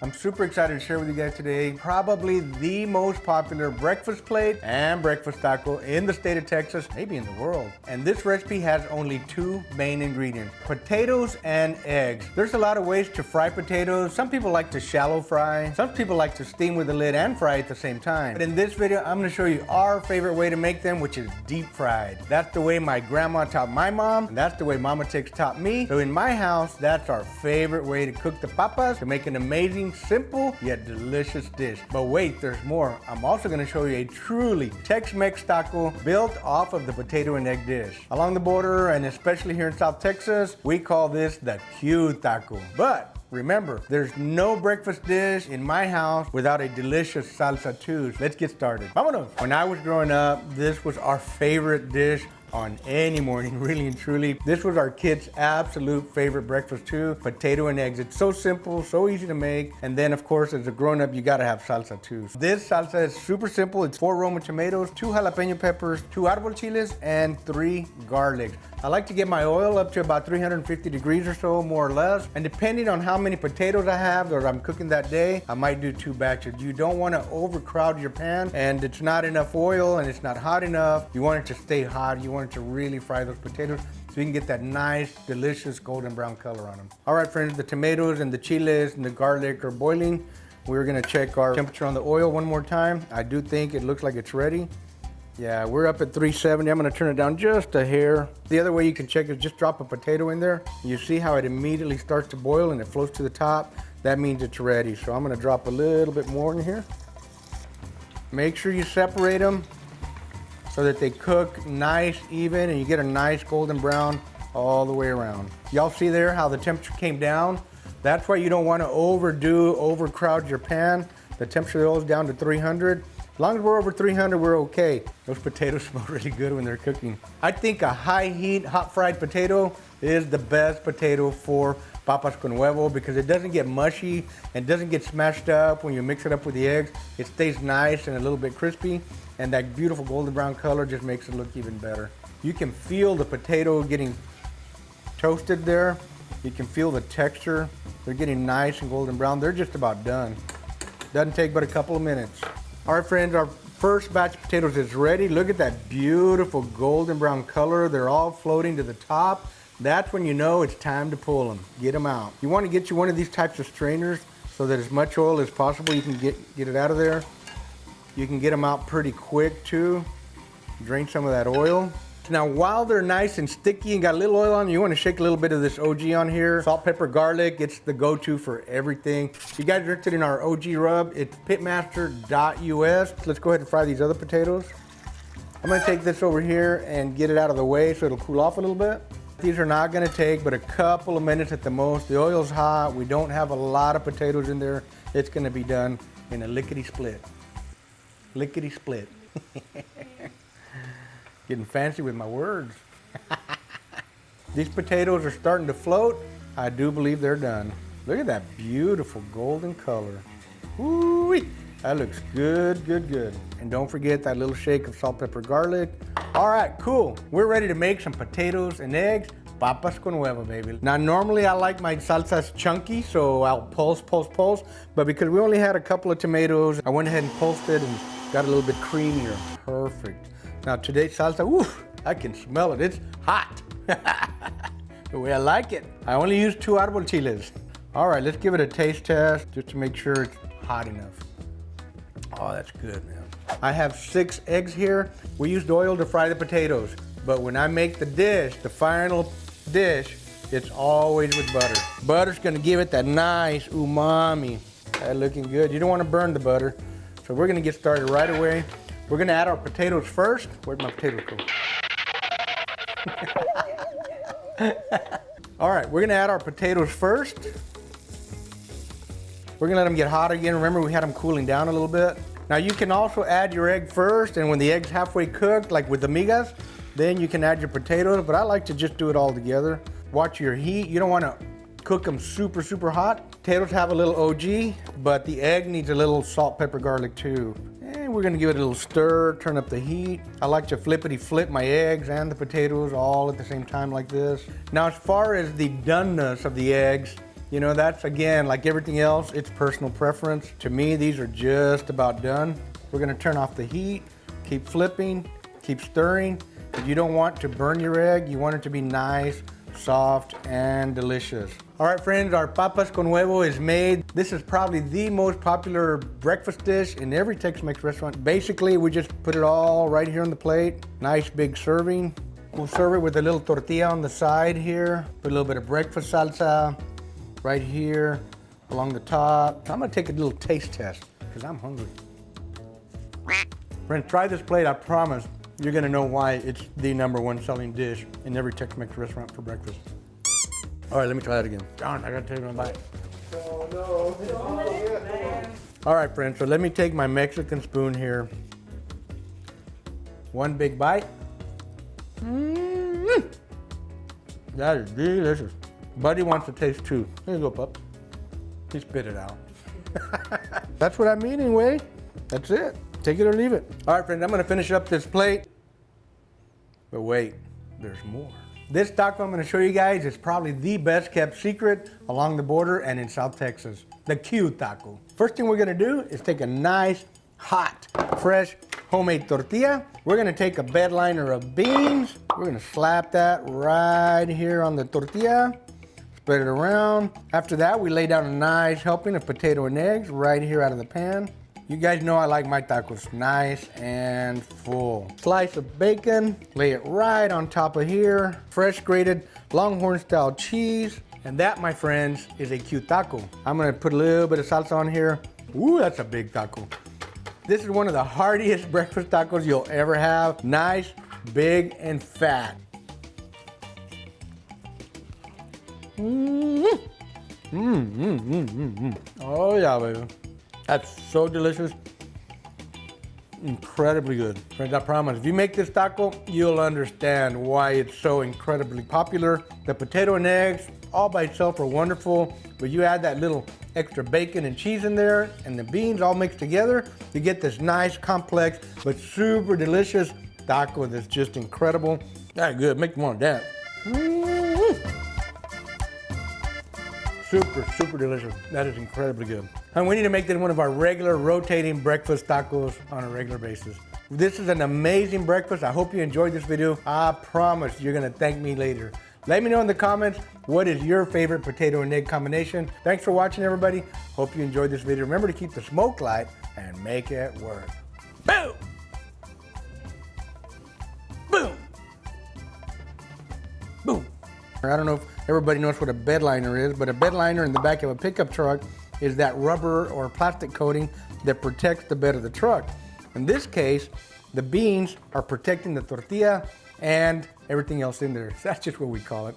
I'm super excited to share with you guys today probably the most popular breakfast plate and breakfast taco in the state of Texas, maybe in the world. And this recipe has only two main ingredients, potatoes and eggs. There's a lot of ways to fry potatoes. Some people like to shallow fry. Some people like to steam with the lid and fry at the same time. But in this video, I'm gonna show you our favorite way to make them, which is deep fried. That's the way my grandma taught my mom, and that's the way Mama Tix taught me. So in my house, that's our favorite way to cook the papas to make an amazing, simple, yet delicious dish. But wait, there's more. I'm also gonna show you a truly Tex-Mex taco built off of the potato and egg dish. Along the border, and especially here in South Texas, we call this the Q taco. But remember, there's no breakfast dish in my house without a delicious salsa too. Let's get started. Vámonos. When I was growing up, this was our favorite dish on any morning, really and truly. This was our kids' absolute favorite breakfast too, potato and eggs. It's so simple, so easy to make. And then of course, as a grown-up, you gotta have salsa too. This salsa is super simple. It's 4 Roma tomatoes, 2 jalapeno peppers, 2 árbol chiles, and 3 garlics. I like to get my oil up to about 350 degrees or so, more or less. And depending on how many potatoes I have or I'm cooking that day, I might do 2 batches. You don't wanna overcrowd your pan, and it's not enough oil and it's not hot enough. You want it to stay hot. You want it to really fry those potatoes so you can get that nice, delicious golden brown color on them. All right, friends, the tomatoes and the chiles and the garlic are boiling. We're gonna check our temperature on the oil one more time. I do think it looks like it's ready. Yeah, we're up at 370. I'm gonna turn it down just a hair. The other way you can check is just drop a potato in there. You see how it immediately starts to boil and it floats to the top? That means it's ready. So I'm gonna drop a little bit more in here. Make sure you separate them so that they cook nice, even, and you get a nice golden brown all the way around. Y'all see there how the temperature came down? That's why you don't wanna overcrowd your pan. The temperature of the oil is down to 300. As long as we're over 300, we're okay. Those potatoes smell really good when they're cooking. I think a high heat, hot fried potato is the best potato for papas con huevo because it doesn't get mushy and doesn't get smashed up when you mix it up with the eggs. It stays nice and a little bit crispy, and that beautiful golden brown color just makes it look even better. You can feel the potato getting toasted there. You can feel the texture. They're getting nice and golden brown. They're just about done. Doesn't take but a couple of minutes. All right, friends, our first batch of potatoes is ready. Look at that beautiful golden brown color. They're all floating to the top. That's when you know it's time to pull them. Get them out. You want to get you one of these types of strainers so that as much oil as possible you can get it out of there. You can get them out pretty quick too. Drain some of that oil. Now, while they're nice and sticky and got a little oil on, you want to shake a little bit of this OG on here. Salt, pepper, garlic, it's the go-to for everything. If you guys are interested in our OG rub, it's pitmaster.us. Let's go ahead and fry these other potatoes. I'm gonna take this over here and get it out of the way so it'll cool off a little bit. These are not gonna take but a couple of minutes at the most. The oil's hot, we don't have a lot of potatoes in there. It's gonna be done in a lickety-split. Lickety-split. Getting fancy with my words. These potatoes are starting to float. I do believe they're done. Look at that beautiful golden color. Woo-wee. That looks good, good, good. And don't forget that little shake of salt, pepper, garlic. All right, cool. We're ready to make some potatoes and eggs. Papas con huevo, baby. Now, normally I like my salsas chunky, so I'll pulse. But because we only had a couple of tomatoes, I went ahead and pulsed it and got a little bit creamier. Perfect. Now today's salsa, woo, I can smell it. It's hot. The way I like it. I only used 2 árbol chiles. All right, let's give it a taste test just to make sure it's hot enough. Oh, that's good, man. I have 6 eggs here. We used oil to fry the potatoes, but when I make the dish, the final dish, it's always with butter. Butter's gonna give it that nice umami. That's looking good. You don't wanna burn the butter. So we're gonna get started right away. We're gonna add our potatoes first. Where'd my potatoes go? All right, we're gonna add our potatoes first. We're gonna let them get hot again. Remember, we had them cooling down a little bit. Now you can also add your egg first, and when the egg's halfway cooked, like with the migas, then you can add your potatoes, but I like to just do it all together. Watch your heat. You don't wanna cook them super, super hot. Potatoes have a little OG, but the egg needs a little salt, pepper, garlic too. And we're gonna give it a little stir, turn up the heat. I like to flippity flip my eggs and the potatoes all at the same time like this. Now, as far as the doneness of the eggs, You know, that's again, like everything else, it's personal preference. To me, these are just about done. We're gonna turn off the heat, keep flipping, keep stirring. If you don't want to burn your egg, you want it to be nice, soft, and delicious. All right, friends, our papas con huevo is made. This is probably the most popular breakfast dish in every Tex-Mex restaurant. Basically, we just put it all right here on the plate. Nice big serving. We'll serve it with a little tortilla on the side here. Put a little bit of breakfast salsa right here along the top. I'm gonna take a little taste test because I'm hungry. Friends, try this plate, I promise. You're gonna know why it's the #1 selling dish in every Tex-Mex restaurant for breakfast. All right, let me try that again. Darn, I gotta take my bite. Oh no. All right, friends, so let me take my Mexican spoon here. One big bite. That is delicious. Buddy wants to taste too. Here you go, pup. He spit it out. That's what I mean anyway. That's it. Take it or leave it. All right, friends, I'm gonna finish up this plate. But wait, there's more. This taco I'm gonna show you guys is probably the best kept secret along the border and in South Texas. The Q taco. First thing we're gonna do is take a nice, hot, fresh, homemade tortilla. We're gonna take a bed liner of beans. We're gonna slap that right here on the tortilla. Spread it around. After that, we lay down a nice helping of potato and eggs right here out of the pan. You guys know I like my tacos nice and full. Slice of bacon, lay it right on top of here. Fresh grated Longhorn style cheese. And that, my friends, is a cute taco. I'm gonna put a little bit of salsa on here. Ooh, that's a big taco. This is one of the heartiest breakfast tacos you'll ever have. Nice, big, and fat. Oh yeah, baby. That's so delicious. Incredibly good. Friends, I promise, if you make this taco, you'll understand why it's so incredibly popular. The potato and eggs, all by itself, are wonderful, but you add that little extra bacon and cheese in there, and the beans all mixed together, you get this nice, complex, but super delicious taco that's just incredible. That's good, make me want that. Super, super delicious. That is incredibly good. And we need to make this one of our regular rotating breakfast tacos on a regular basis. This is an amazing breakfast. I hope you enjoyed this video. I promise you're gonna thank me later. Let me know in the comments, what is your favorite potato and egg combination? Thanks for watching, everybody. Hope you enjoyed this video. Remember to keep the smoke light and make it work. Boom! Boom! Boom! I don't know if everybody knows what a bed liner is, but a bed liner in the back of a pickup truck is that rubber or plastic coating that protects the bed of the truck. In this case, the beans are protecting the tortilla and everything else in there. So that's just what we call it.